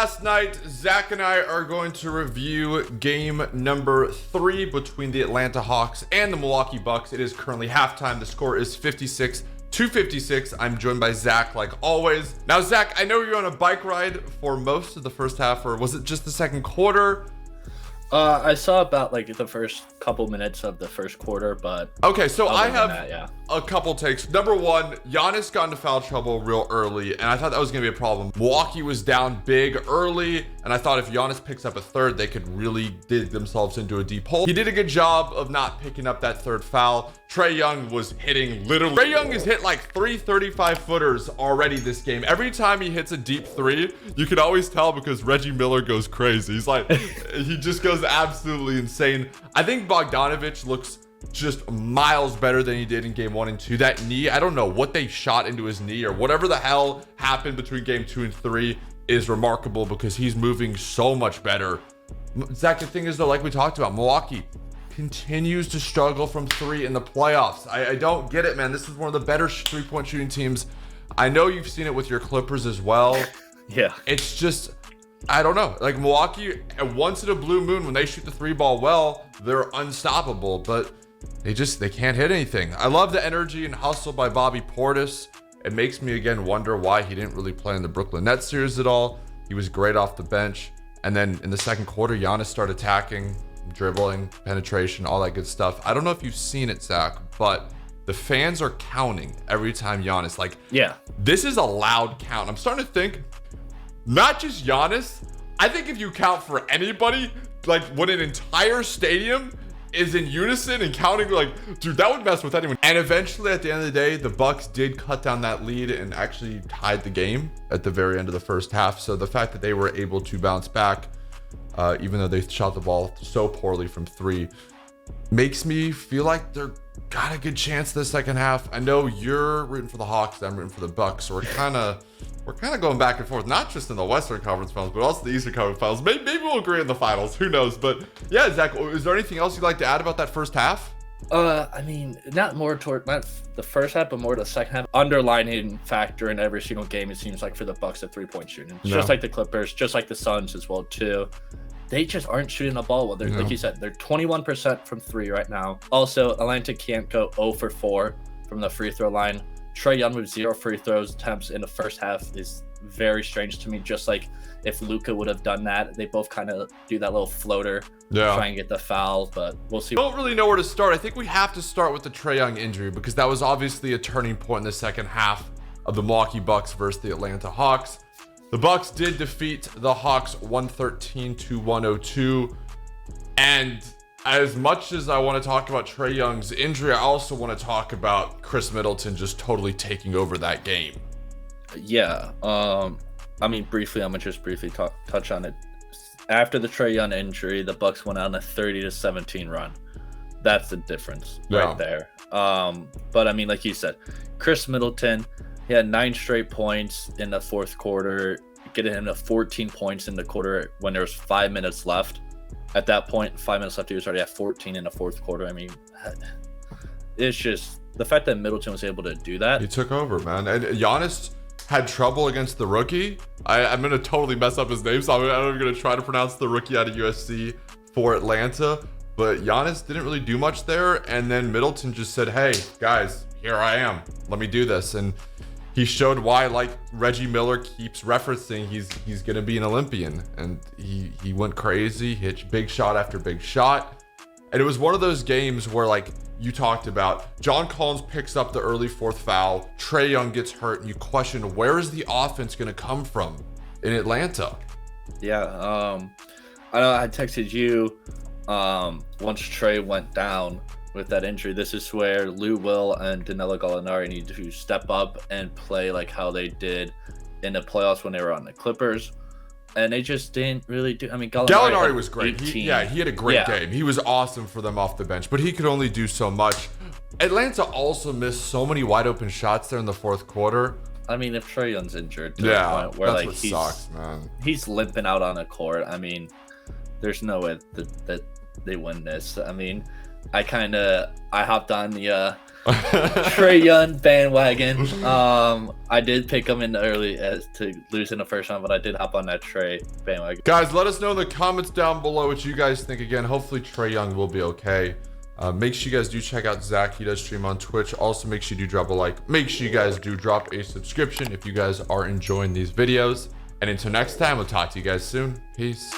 Last night, Zach and I are going to review game number 3 between the Atlanta Hawks and the Milwaukee Bucks. It is currently halftime. The score is 56-56. I'm joined by Zach like always. Now, Zach, I know you're on a bike ride for most of the first half, or was it just the second quarter? I saw about like the first couple minutes of the first quarter, but okay, so I have that, a couple takes. Number one, Giannis got into foul trouble real early, and I thought that was going to be a problem. Milwaukee was down big early, and I thought if Giannis picks up a third, they could really dig themselves into a deep hole. He did a good job of not picking up that third foul. Trae Young was hitting literally. Trae Young has hit like 3 35-footers already this game. Every time he hits a deep three, you can always tell because Reggie Miller goes crazy. He's like, he just goes absolutely insane. I think Bogdanovich looks just miles better than he did in game 1 and 2. That knee, I don't know what they shot into his knee or whatever the hell happened between game 2 and 3 is remarkable because he's moving so much better. Zach, the thing is though, like we talked about, Milwaukee continues to struggle from 3 in the playoffs. I don't get it, man. This is one of the better 3-point shooting teams. I know you've seen it with your Clippers as well. Yeah. It's just, I don't know. Like Milwaukee, once in a blue moon, when they shoot the 3-ball well, they're unstoppable, but they can't hit anything. I love the energy and hustle by Bobby Portis. It makes me again wonder why he didn't really play in the Brooklyn Nets series at all. He was great off the bench. And then in the second quarter, Giannis started attacking, dribbling, penetration, all that good stuff. I don't know if you've seen it, Zach, but the fans are counting every time Giannis, like, yeah, this is a loud count. I'm starting to think, not just Giannis, I think if you count for anybody, like when an entire stadium is in unison and counting, like, dude, that would mess with anyone. And eventually at the end of the day, the Bucks did cut down that lead and actually tied the game at the very end of the first half. So the fact that they were able to bounce back, even though they shot the ball so poorly from 3, makes me feel like they're got a good chance this second half. I know you're rooting for the Hawks, I'm rooting for the Bucks, so we're kind of going back and forth, not just in the Western Conference Finals, but also the Eastern Conference Finals. Maybe we'll agree in the finals, who knows? But yeah, Zach, is there anything else you'd like to add about that first half? I mean, not the first half, but more the second half. Underlining factor in every single game, it seems like, for the Bucks at 3-point shooting. It's just like the Clippers, just like the Suns as well too. They just aren't shooting the ball well. They're, like you said, they're 21% from 3 right now. Also, Atlanta can't go 0 for 4 from the free throw line. Trae Young with 0 free throws attempts in the first half is very strange to me. Just like if Luka would have done that, they both kind of do that little floater, try and get the foul, but we'll see. I don't really know where to start. I think we have to start with the Trae Young injury because that was obviously a turning point in the second half of the Milwaukee Bucks versus the Atlanta Hawks. The Bucks did defeat the Hawks 113-102. And as much as I want to talk about Trae Young's injury, I also want to talk about Chris Middleton just totally taking over that game. Yeah. I mean, briefly, I'm going to just briefly touch on it. After the Trae Young injury, the Bucks went on a 30-17 run. That's the difference right there. But I mean, like you said, Chris Middleton, he had 9 straight points in the fourth quarter, getting him to 14 points in the quarter when there was 5 minutes left. At that point, 5 minutes left, he was already at 14 in the fourth quarter. I mean, it's just the fact that Middleton was able to do that. He took over, man. And Giannis had trouble against the rookie. I'm going to totally mess up his name, so I'm going to try to pronounce the rookie out of USC for Atlanta. But Giannis didn't really do much there. And then Middleton just said, hey, guys, here I am. Let me do this. And he showed why, like Reggie Miller keeps referencing, he's going to be an Olympian. And he went crazy, hit big shot after big shot. And it was one of those games where, like you talked about, John Collins picks up the early 4th foul, Trae Young gets hurt, and you question, where is the offense going to come from in Atlanta? Yeah, I know I texted you once Trae went down with that injury. This is where Lou Will and Danilo Gallinari need to step up and play like how they did in the playoffs when they were on the Clippers. And they just didn't really do. I mean, Gallinari was great. He had a great game. He was awesome for them off the bench, but he could only do so much. Atlanta also missed so many wide open shots there in the fourth quarter. I mean, if Trae Young's injured to the point where that's what sucks, man. He's limping out on the court. I mean, there's no way that they win this. I mean, I hopped on the Trae Young bandwagon. I did pick him in the early to lose in the first round, but I did hop on that Trae bandwagon. Guys, let us know in the comments down below what you guys think. Again, hopefully Trae Young will be okay. Make sure you guys do check out Zach. He does stream on Twitch. Also, make sure you do drop a like. Make sure you guys do drop a subscription if you guys are enjoying these videos. And until next time, we'll talk to you guys soon. Peace.